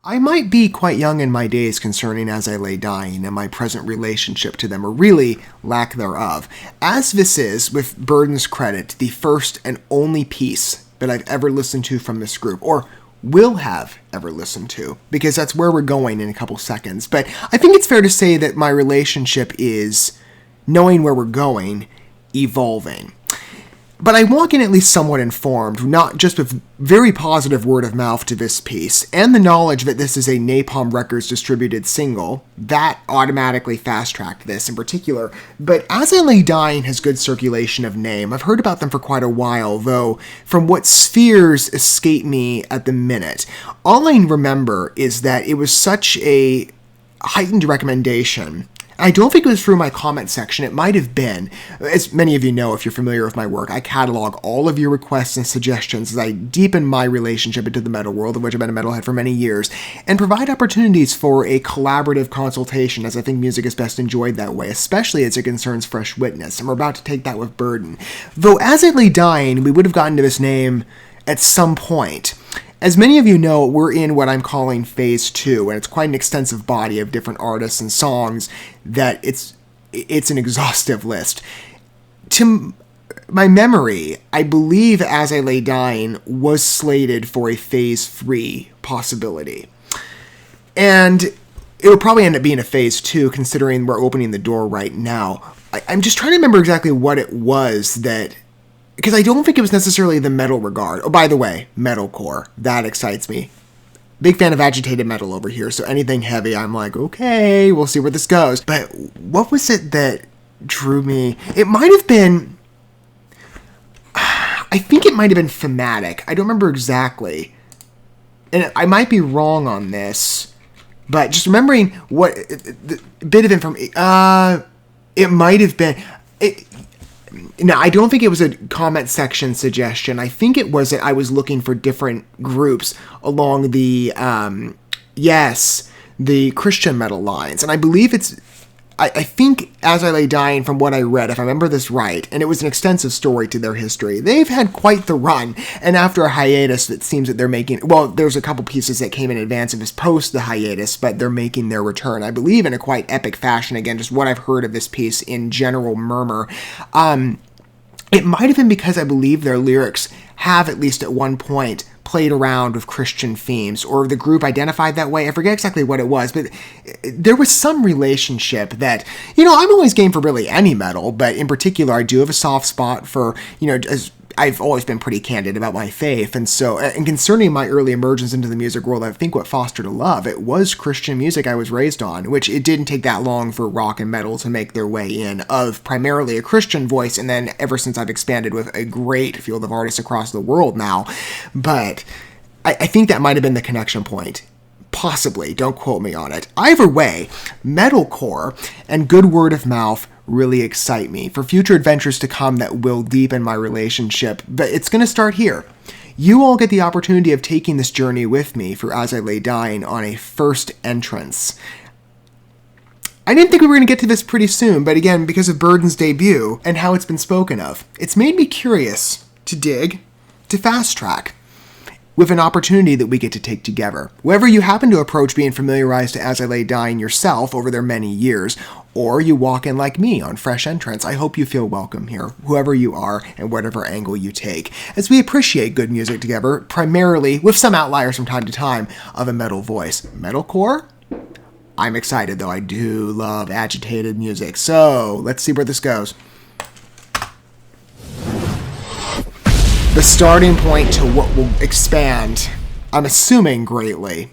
I might be quite young in my days concerning As I Lay Dying and my present relationship to them, or really lack thereof, as this is, with Burden's credit, the first and only piece that I've ever listened to from this group, or will have ever listened to, because that's where we're going in a couple seconds. But I think it's fair to say that my relationship is, knowing where we're going, evolving. But I walk in at least somewhat informed, not just with very positive word of mouth to this piece, and the knowledge that this is a Napalm Records distributed single. That automatically fast-tracked this in particular. But As I Lay Dying has good circulation of name. I've heard about them for quite a while, though from what spheres escape me at the minute. All I remember is that it was such a heightened recommendation. I don't think it was through my comment section. It might have been. As many of you know, if you're familiar with my work, I catalog all of your requests and suggestions as I deepen my relationship into the metal world, of which I've been a metalhead for many years, and provide opportunities for a collaborative consultation, as I think music is best enjoyed that way, especially as it concerns fresh witness, and we're about to take that with Burden. Though As I Lay Dying, we would have gotten to this name at some point. As many of you know, we're in what I'm calling Phase 2, and it's quite an extensive body of different artists and songs that it's an exhaustive list. To my memory, I believe As I Lay Dying was slated for a Phase 3 possibility. And it would probably end up being a Phase 2, considering we're opening the door right now. I'm just trying to remember exactly what it was that... Because I don't think it was necessarily the metal regard. Oh, by the way, metalcore. That excites me. Big fan of agitated metal over here, so anything heavy, I'm like, okay, we'll see where this goes. But what was it that drew me? It might have been... I think it might have been thematic. I don't remember exactly. And I might be wrong on this. But just remembering what... the bit of information... it might have been... Now, I don't think it was a comment section suggestion. I think it was that I was looking for different groups along the, the Christian metal lines. And I believe it's, I think As I Lay Dying, from what I read, if I remember this right, and it was an extensive story to their history, they've had quite the run. And after a hiatus, it seems that they're making, well, there's a couple pieces that came in advance of this post the hiatus, but they're making their return, I believe, in a quite epic fashion. Again, just what I've heard of this piece in general murmur. It might have been because I believe their lyrics have, at least at one point, played around with Christian themes, or the group identified that way. I forget exactly what it was, but there was some relationship that, I'm always game for really any metal, but in particular, I do have a soft spot for, as I've always been pretty candid about my faith, and so, and concerning my early emergence into the music world, I think what fostered a love, it was Christian music I was raised on, which it didn't take that long for rock and metal to make their way in, of primarily a Christian voice, and then ever since I've expanded with a great field of artists across the world now. But I think that might have been the connection point. Possibly, don't quote me on it. Either way, metalcore and good word of mouth really excite me for future adventures to come that will deepen my relationship, but it's going to start here. You all get the opportunity of taking this journey with me for As I Lay Dying on a first entrance. I didn't think we were going to get to this pretty soon, but again, because of Burden's debut and how it's been spoken of, it's made me curious to dig, to fast track, with an opportunity that we get to take together. Whether you happen to approach being familiarized to As I Lay Dying yourself over their many years, or you walk in like me on fresh entrance, I hope you feel welcome here, whoever you are and whatever angle you take, as we appreciate good music together, primarily, with some outliers from time to time, of a metal voice. Metalcore? I'm excited, though. I do love agitated music, so let's see where this goes. The starting point to what will expand, I'm assuming greatly.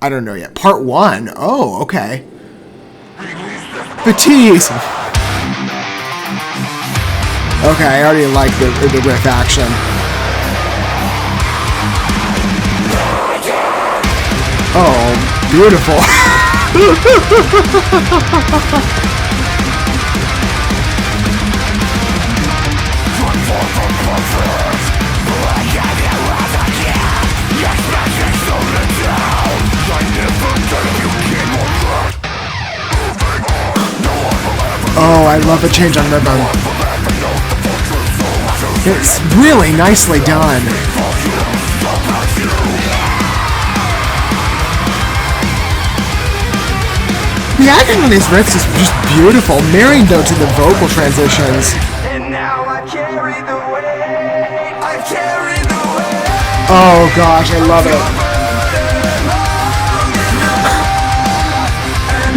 I don't know yet. Part 1? Oh, okay. The tease! Okay, I already like the riff action. Oh, beautiful. Oh, I love the change on rhythm. It's really nicely done. The acting on these riffs is just beautiful, married though to the vocal transitions. Oh gosh, I love it.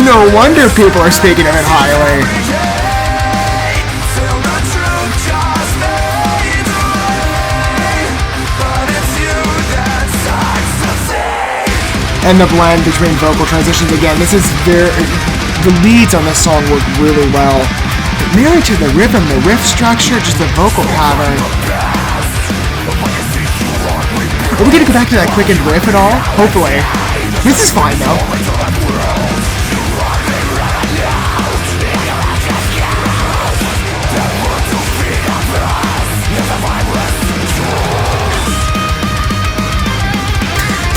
No wonder people are speaking of it highly. And the blend between vocal transitions again. This is the leads on this song work really well. Married to the rhythm, the riff structure, just the vocal pattern. Are we gonna go back to that quickened riff at all? Hopefully. This is fine though.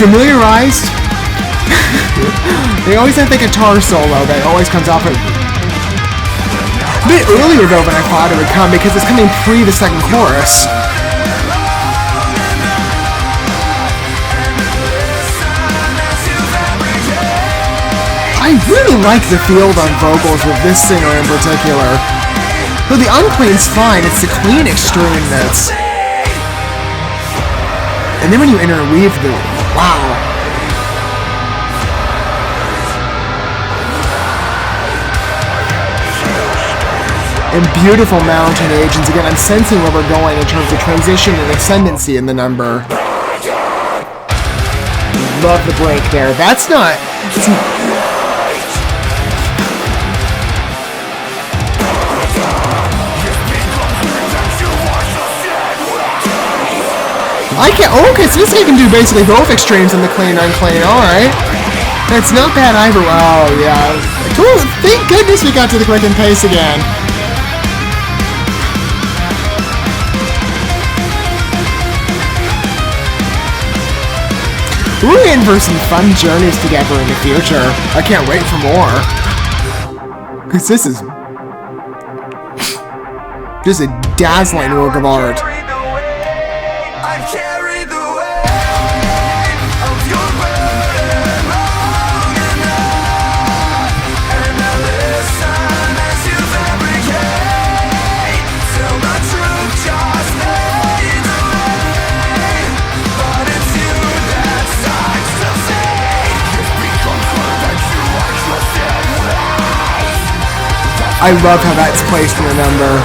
Familiarized? They always have the guitar solo that always comes off a bit earlier though than I thought it would come, because it's coming pre the second chorus. I really like the field on vocals with this singer in particular. Though the unclean's fine, it's the clean extreme that's... And then when you interweave the... Wow. And beautiful mountain agents. Again, I'm sensing where we're going in terms of transition and ascendancy in the number. Love the break there. That's not... I can't... Oh, okay, so this guy can do basically both extremes in the clean and unclean. Alright. That's not bad either. Oh, yeah. Cool. Thank goodness we got to the quick and pace again. We're in for some fun journeys together in the future. I can't wait for more. Because this is just a dazzling work of art. I love how that's placed in the number.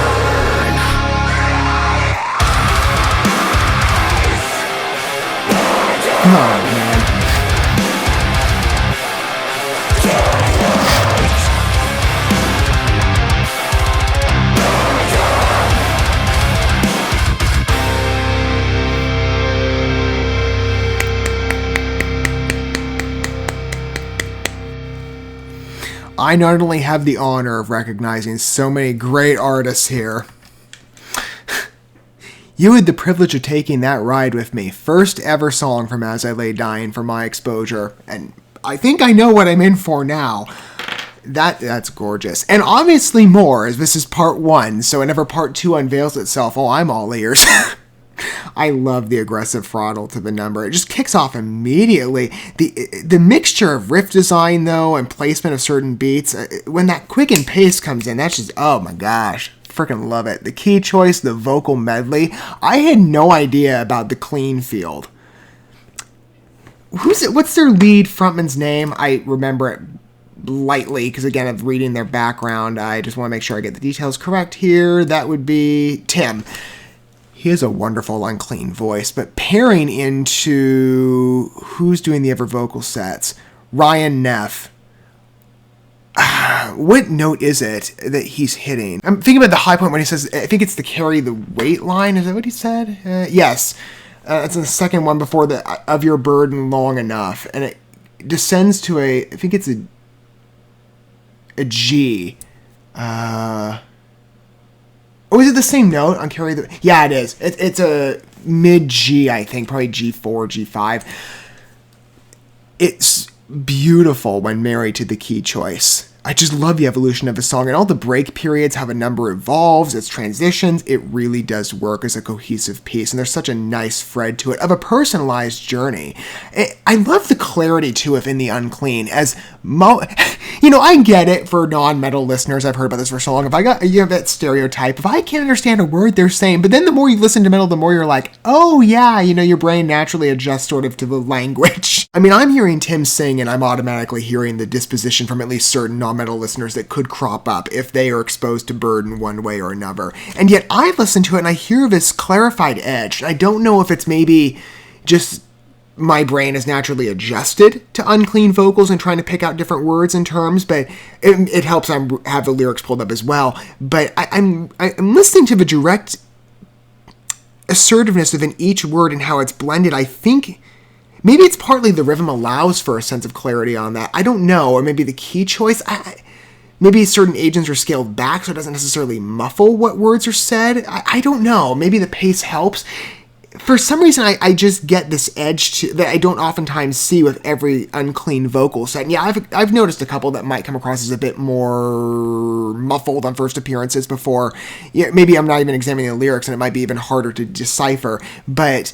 Oh, man. I not only have the honor of recognizing so many great artists here, you had the privilege of taking that ride with me. First ever song from As I Lay Dying for my exposure, and I think I know what I'm in for now. That's gorgeous. And obviously more, as this is part 1, so whenever part 2 unveils itself, oh, I'm all ears. I love the aggressive throttle to the number. It just kicks off immediately. The mixture of riff design, though, and placement of certain beats, when that quick and pace comes in, that's just, oh my gosh, freaking love it. The key choice, the vocal medley. I had no idea about the clean field. What's their lead frontman's name? I remember it lightly, because again, of reading their background, I just want to make sure I get the details correct here. That would be Tim. He has a wonderful unclean voice, but pairing into who's doing the other vocal sets? Ryan Neff. What note is it that he's hitting? I'm thinking about the high point when he says, I think it's to carry the weight line. Is that what he said? Yes. It's the second one before the of your burden long enough. And it descends to I think it's a G. Oh, is it the same note on carry the... Yeah, it is. It's a mid-G, I think. Probably G4, G5. It's beautiful when married to the key choice. I just love the evolution of the song. And all the break periods, how the number evolves, its transitions. It really does work as a cohesive piece. And there's such a nice thread to it of a personalized journey. I love the clarity, too, within the unclean. As I get it for non-metal listeners. I've heard about this for so long. You have that stereotype. If I can't understand a word they're saying, but then the more you listen to metal, the more you're like, oh yeah, your brain naturally adjusts sort of to the language. I mean, I'm hearing Tim sing and I'm automatically hearing the disposition from at least certain non-metal listeners that could crop up if they are exposed to Burden one way or another. And yet I listen to it and I hear this clarified edge. I don't know if it's maybe just my brain is naturally adjusted to unclean vocals and trying to pick out different words and terms, but it helps I have the lyrics pulled up as well. But I'm listening to the direct assertiveness within each word and how it's blended. I think maybe it's partly the rhythm allows for a sense of clarity on that. I don't know, or maybe the key choice. Maybe certain agents are scaled back so it doesn't necessarily muffle what words are said. I don't know. Maybe the pace helps. For some reason, I just get this edge that I don't oftentimes see with every unclean vocal set. And yeah, I've noticed a couple that might come across as a bit more muffled on first appearances before. Maybe I'm not even examining the lyrics and it might be even harder to decipher. But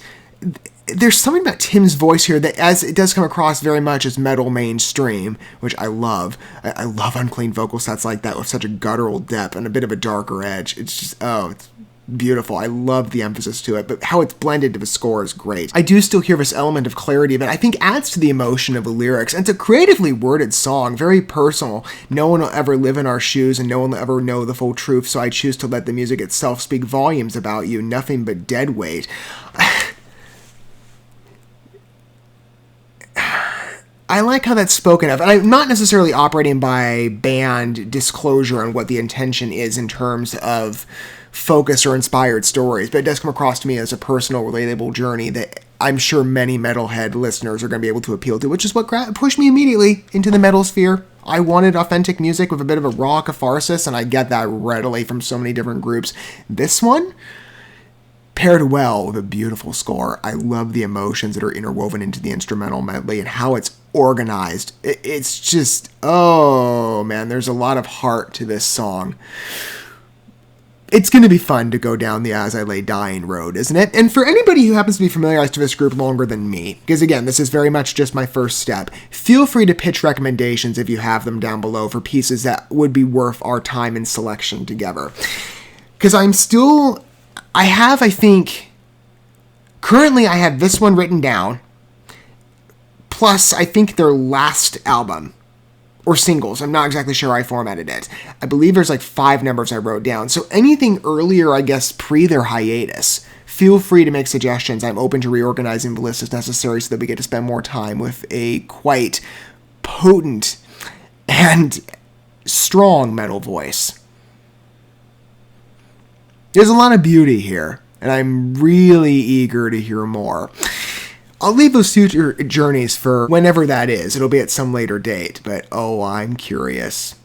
there's something about Tim's voice here that, as it does come across very much as metal mainstream, which I love. I love unclean vocal sets like that with such a guttural depth and a bit of a darker edge. It's just, it's beautiful. I love the emphasis to it, but how it's blended to the score is great. I do still hear this element of clarity that I think adds to the emotion of the lyrics, and it's a creatively worded song, very personal. No one will ever live in our shoes, and no one will ever know the full truth, so I choose to let the music itself speak volumes about you, nothing but dead weight. I like how that's spoken of, and I'm not necessarily operating by band disclosure on what the intention is in terms of focus or inspired stories, but it does come across to me as a personal, relatable journey that I'm sure many metalhead listeners are going to be able to appeal to, which is what pushed me immediately into the metal sphere. I wanted authentic music with a bit of a raw catharsis, and I get that readily from so many different groups. This one paired well with a beautiful score. I love the emotions that are interwoven into the instrumental medley and how it's organized. It's just, oh man, there's a lot of heart to this song. It's going to be fun to go down the As I Lay Dying road, isn't it? And for anybody who happens to be familiarized to this group longer than me, because again, this is very much just my first step, feel free to pitch recommendations if you have them down below for pieces that would be worth our time and selection together. Because I think, currently I have this one written down, plus I think their last album, or singles. I'm not exactly sure how I formatted it. I believe there's like 5 numbers I wrote down. So anything earlier, I guess, pre their hiatus, feel free to make suggestions. I'm open to reorganizing the list as necessary so that we get to spend more time with a quite potent and strong metal voice. There's a lot of beauty here, and I'm really eager to hear more. I'll leave those future journeys for whenever that is. It'll be at some later date, but oh, I'm curious.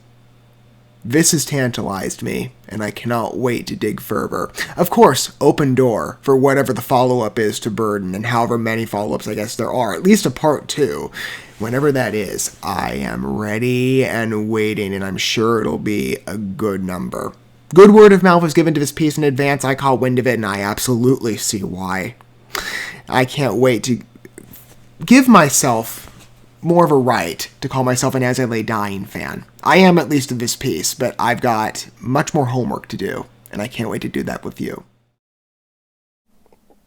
This has tantalized me, and I cannot wait to dig further. Of course, open door for whatever the follow-up is to Burden, and however many follow-ups I guess there are, at least a part 2. Whenever that is, I am ready and waiting, and I'm sure it'll be a good number. Good word of mouth was given to this piece in advance. I caught wind of it, and I absolutely see why. I can't wait to give myself more of a right to call myself an As I Lay Dying fan. I am, at least of this piece, but I've got much more homework to do, and I can't wait to do that with you.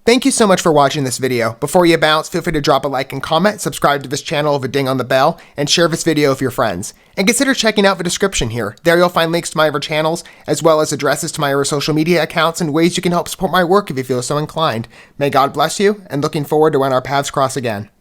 Thank you so much for watching this video. Before you bounce, feel free to drop a like and comment, subscribe to this channel with a ding on the bell, and share this video with your friends. And consider checking out the description here. There you'll find links to my other channels, as well as addresses to my other social media accounts and ways you can help support my work if you feel so inclined. May God bless you, and looking forward to when our paths cross again.